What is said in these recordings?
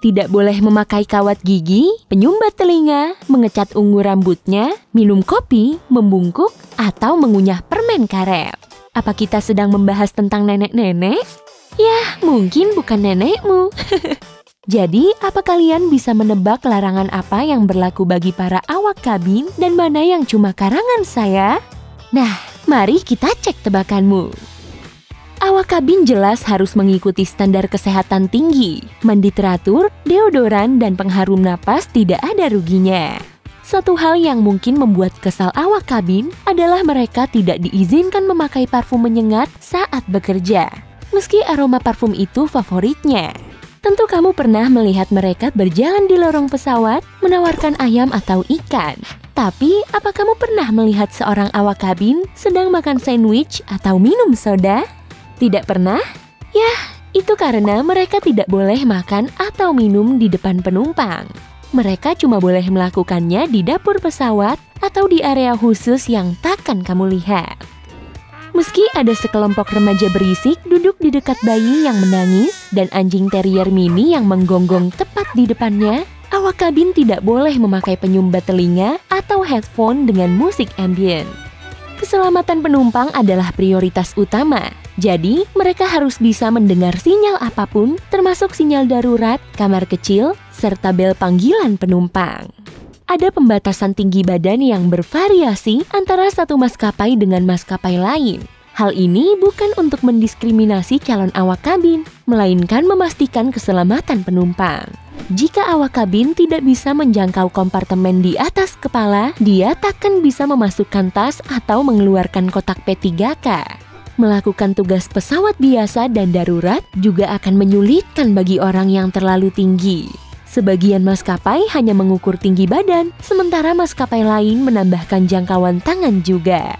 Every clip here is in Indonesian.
tidak boleh memakai kawat gigi, penyumbat telinga, mengecat ungu rambutnya, minum kopi, membungkuk, atau mengunyah permen karet. Apa kita sedang membahas tentang nenek-nenek? Yah, mungkin bukan nenekmu. Jadi, apa kalian bisa menebak larangan apa yang berlaku bagi para awak kabin dan mana yang cuma karangan saya? Nah, mari kita cek tebakanmu. Awak kabin jelas harus mengikuti standar kesehatan tinggi. Mandi teratur, deodoran, dan pengharum napas tidak ada ruginya. Satu hal yang mungkin membuat kesal awak kabin adalah mereka tidak diizinkan memakai parfum menyengat saat bekerja, meski aroma parfum itu favoritnya. Tentu kamu pernah melihat mereka berjalan di lorong pesawat, menawarkan ayam atau ikan. Tapi, apa kamu pernah melihat seorang awak kabin sedang makan sandwich atau minum soda? Tidak pernah? Yah, itu karena mereka tidak boleh makan atau minum di depan penumpang. Mereka cuma boleh melakukannya di dapur pesawat atau di area khusus yang takkan kamu lihat. Meski ada sekelompok remaja berisik duduk di dekat bayi yang menangis dan anjing terrier mini yang menggonggong tepat di depannya, awak kabin tidak boleh memakai penyumbat telinga atau headphone dengan musik ambient. Keselamatan penumpang adalah prioritas utama, jadi mereka harus bisa mendengar sinyal apapun, termasuk sinyal darurat, kamar kecil, serta bel panggilan penumpang. Ada pembatasan tinggi badan yang bervariasi antara satu maskapai dengan maskapai lain. Hal ini bukan untuk mendiskriminasi calon awak kabin, melainkan memastikan keselamatan penumpang. Jika awak kabin tidak bisa menjangkau kompartemen di atas kepala, dia takkan bisa memasukkan tas atau mengeluarkan kotak P3K. Melakukan tugas pesawat biasa dan darurat juga akan menyulitkan bagi orang yang terlalu tinggi. Sebagian maskapai hanya mengukur tinggi badan, sementara maskapai lain menambahkan jangkauan tangan juga.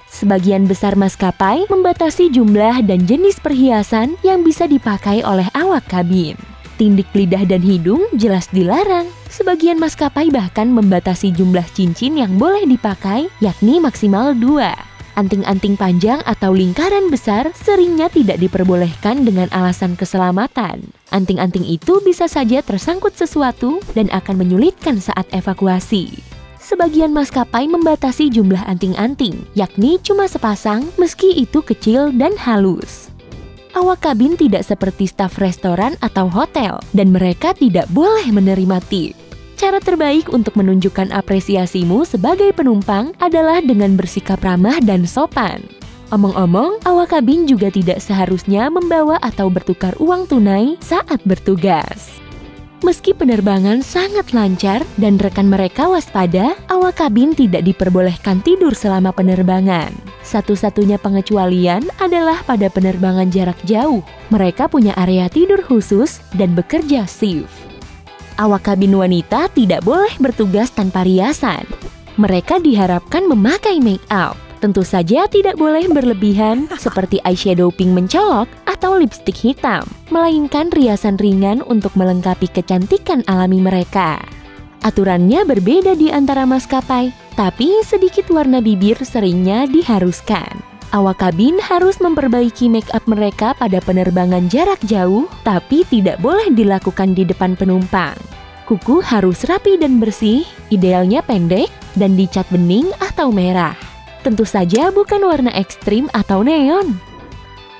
Sebagian besar maskapai membatasi jumlah dan jenis perhiasan yang bisa dipakai oleh awak kabin. Tindik lidah dan hidung jelas dilarang. Sebagian maskapai bahkan membatasi jumlah cincin yang boleh dipakai, yakni maksimal 2. Anting-anting panjang atau lingkaran besar seringnya tidak diperbolehkan dengan alasan keselamatan. Anting-anting itu bisa saja tersangkut sesuatu dan akan menyulitkan saat evakuasi. Sebagian maskapai membatasi jumlah anting-anting, yakni cuma sepasang meski itu kecil dan halus. Awak kabin tidak seperti staf restoran atau hotel, dan mereka tidak boleh menerima tip. Cara terbaik untuk menunjukkan apresiasimu sebagai penumpang adalah dengan bersikap ramah dan sopan. Omong-omong, awak kabin juga tidak seharusnya membawa atau bertukar uang tunai saat bertugas. Meski penerbangan sangat lancar dan rekan mereka waspada, awak kabin tidak diperbolehkan tidur selama penerbangan. Satu-satunya pengecualian adalah pada penerbangan jarak jauh. Mereka punya area tidur khusus dan bekerja shift. Awak kabin wanita tidak boleh bertugas tanpa riasan. Mereka diharapkan memakai make up. Tentu saja tidak boleh berlebihan seperti eyeshadow pink mencolok atau lipstik hitam, melainkan riasan ringan untuk melengkapi kecantikan alami mereka. Aturannya berbeda di antara maskapai, tapi sedikit warna bibir seringnya diharuskan. Awak kabin harus memperbaiki make up mereka pada penerbangan jarak jauh, tapi tidak boleh dilakukan di depan penumpang. Kuku harus rapi dan bersih, idealnya pendek dan dicat bening atau merah. Tentu saja bukan warna ekstrim atau neon.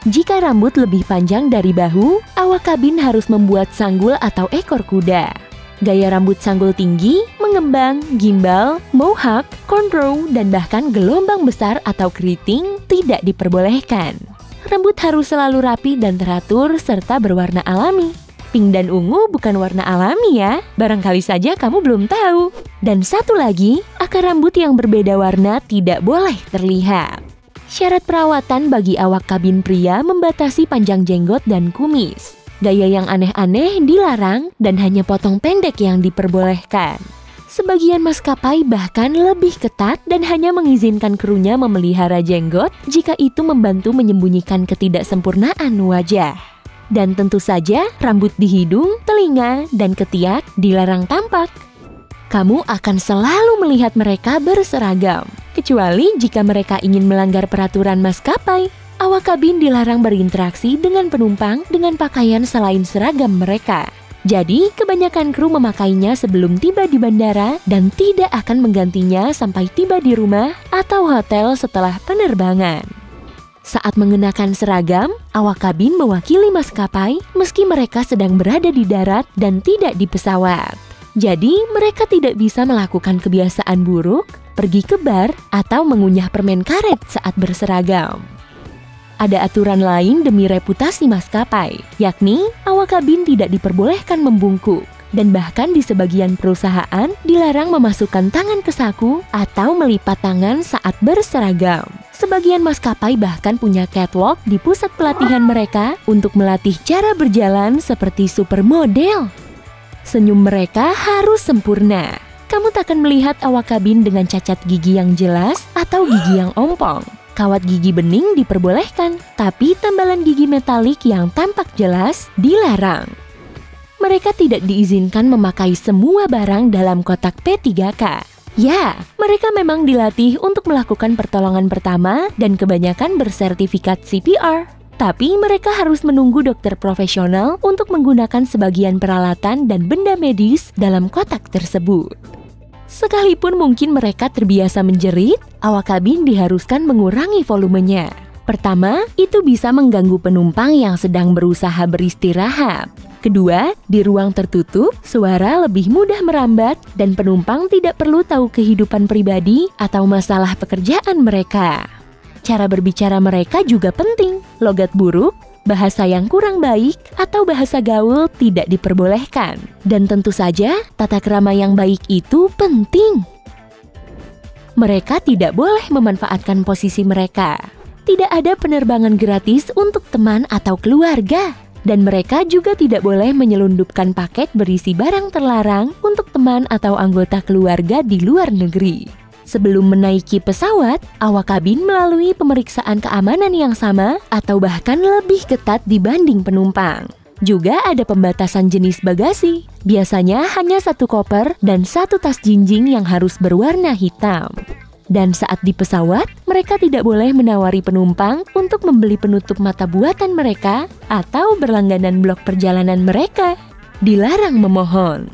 Jika rambut lebih panjang dari bahu, awak kabin harus membuat sanggul atau ekor kuda. Gaya rambut sanggul tinggi, mengembang, gimbal, mohawk, cornrow, dan bahkan gelombang besar atau keriting tidak diperbolehkan. Rambut harus selalu rapi dan teratur serta berwarna alami. Pink dan ungu bukan warna alami ya, barangkali saja kamu belum tahu. Dan satu lagi, akar rambut yang berbeda warna tidak boleh terlihat. Syarat perawatan bagi awak kabin pria membatasi panjang jenggot dan kumis. Gaya yang aneh-aneh dilarang dan hanya potong pendek yang diperbolehkan. Sebagian maskapai bahkan lebih ketat dan hanya mengizinkan krunya memelihara jenggot jika itu membantu menyembunyikan ketidaksempurnaan wajah. Dan tentu saja rambut di hidung, telinga, dan ketiak dilarang tampak. Kamu akan selalu melihat mereka berseragam, kecuali jika mereka ingin melanggar peraturan maskapai. Awak kabin dilarang berinteraksi dengan penumpang dengan pakaian selain seragam mereka. Jadi, kebanyakan kru memakainya sebelum tiba di bandara dan tidak akan menggantinya sampai tiba di rumah atau hotel setelah penerbangan. Saat mengenakan seragam, awak kabin mewakili maskapai meski mereka sedang berada di darat dan tidak di pesawat. Jadi, mereka tidak bisa melakukan kebiasaan buruk, pergi ke bar, atau mengunyah permen karet saat berseragam. Ada aturan lain demi reputasi maskapai, yakni awak kabin tidak diperbolehkan membungkuk, dan bahkan di sebagian perusahaan dilarang memasukkan tangan ke saku atau melipat tangan saat berseragam. Sebagian maskapai bahkan punya catwalk di pusat pelatihan mereka untuk melatih cara berjalan seperti supermodel. Senyum mereka harus sempurna. Kamu tak akan melihat awak kabin dengan cacat gigi yang jelas atau gigi yang ompong. Kawat gigi bening diperbolehkan, tapi tambalan gigi metalik yang tampak jelas dilarang. Mereka tidak diizinkan memakai semua barang dalam kotak P3K. Ya, mereka memang dilatih untuk melakukan pertolongan pertama dan kebanyakan bersertifikat CPR. Tapi mereka harus menunggu dokter profesional untuk menggunakan sebagian peralatan dan benda medis dalam kotak tersebut. Sekalipun mungkin mereka terbiasa menjerit, awak kabin diharuskan mengurangi volumenya. Pertama, itu bisa mengganggu penumpang yang sedang berusaha beristirahat. Kedua, di ruang tertutup, suara lebih mudah merambat dan penumpang tidak perlu tahu kehidupan pribadi atau masalah pekerjaan mereka. Cara berbicara mereka juga penting. Logat buruk, bahasa yang kurang baik, atau bahasa gaul tidak diperbolehkan. Dan tentu saja, tata krama yang baik itu penting. Mereka tidak boleh memanfaatkan posisi mereka. Tidak ada penerbangan gratis untuk teman atau keluarga. Dan mereka juga tidak boleh menyelundupkan paket berisi barang terlarang untuk teman atau anggota keluarga di luar negeri. Sebelum menaiki pesawat, awak kabin melalui pemeriksaan keamanan yang sama atau bahkan lebih ketat dibanding penumpang. Juga ada pembatasan jenis bagasi. Biasanya hanya 1 koper dan 1 tas jinjing yang harus berwarna hitam. Dan saat di pesawat, mereka tidak boleh menawari penumpang untuk membeli penutup mata buatan mereka atau berlangganan blok perjalanan mereka. Dilarang memohon.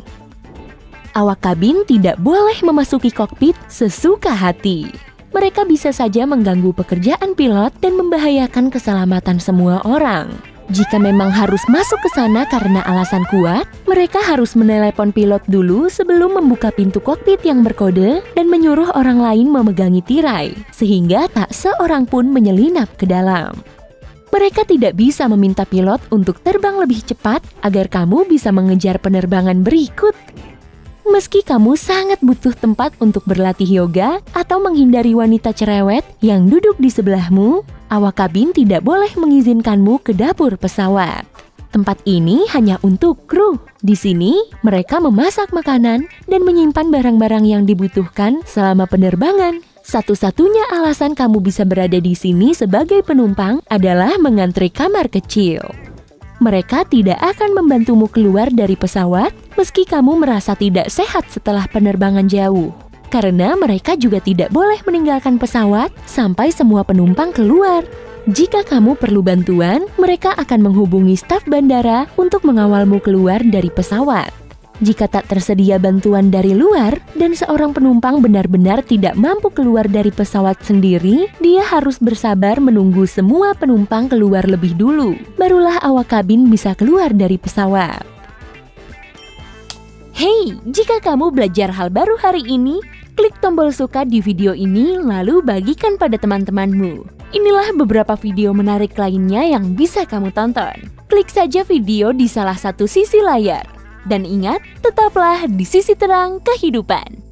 Awak kabin tidak boleh memasuki kokpit sesuka hati. Mereka bisa saja mengganggu pekerjaan pilot dan membahayakan keselamatan semua orang. Jika memang harus masuk ke sana karena alasan kuat, mereka harus menelepon pilot dulu sebelum membuka pintu kokpit yang berkode dan menyuruh orang lain memegangi tirai, sehingga tak seorang pun menyelinap ke dalam. Mereka tidak bisa meminta pilot untuk terbang lebih cepat agar kamu bisa mengejar penerbangan berikut. Meski kamu sangat butuh tempat untuk berlatih yoga atau menghindari wanita cerewet yang duduk di sebelahmu, awak kabin tidak boleh mengizinkanmu ke dapur pesawat. Tempat ini hanya untuk kru. Di sini, mereka memasak makanan dan menyimpan barang-barang yang dibutuhkan selama penerbangan. Satu-satunya alasan kamu bisa berada di sini sebagai penumpang adalah mengantri kamar kecil. Mereka tidak akan membantumu keluar dari pesawat meski kamu merasa tidak sehat setelah penerbangan jauh. Karena mereka juga tidak boleh meninggalkan pesawat sampai semua penumpang keluar. Jika kamu perlu bantuan, mereka akan menghubungi staf bandara untuk mengawalmu keluar dari pesawat. Jika tak tersedia bantuan dari luar dan seorang penumpang benar-benar tidak mampu keluar dari pesawat sendiri, dia harus bersabar menunggu semua penumpang keluar lebih dulu. Barulah awak kabin bisa keluar dari pesawat. Hey, jika kamu belajar hal baru hari ini, klik tombol suka di video ini lalu bagikan pada teman-temanmu. Inilah beberapa video menarik lainnya yang bisa kamu tonton. Klik saja video di salah satu sisi layar. Dan ingat, tetaplah di sisi terang kehidupan.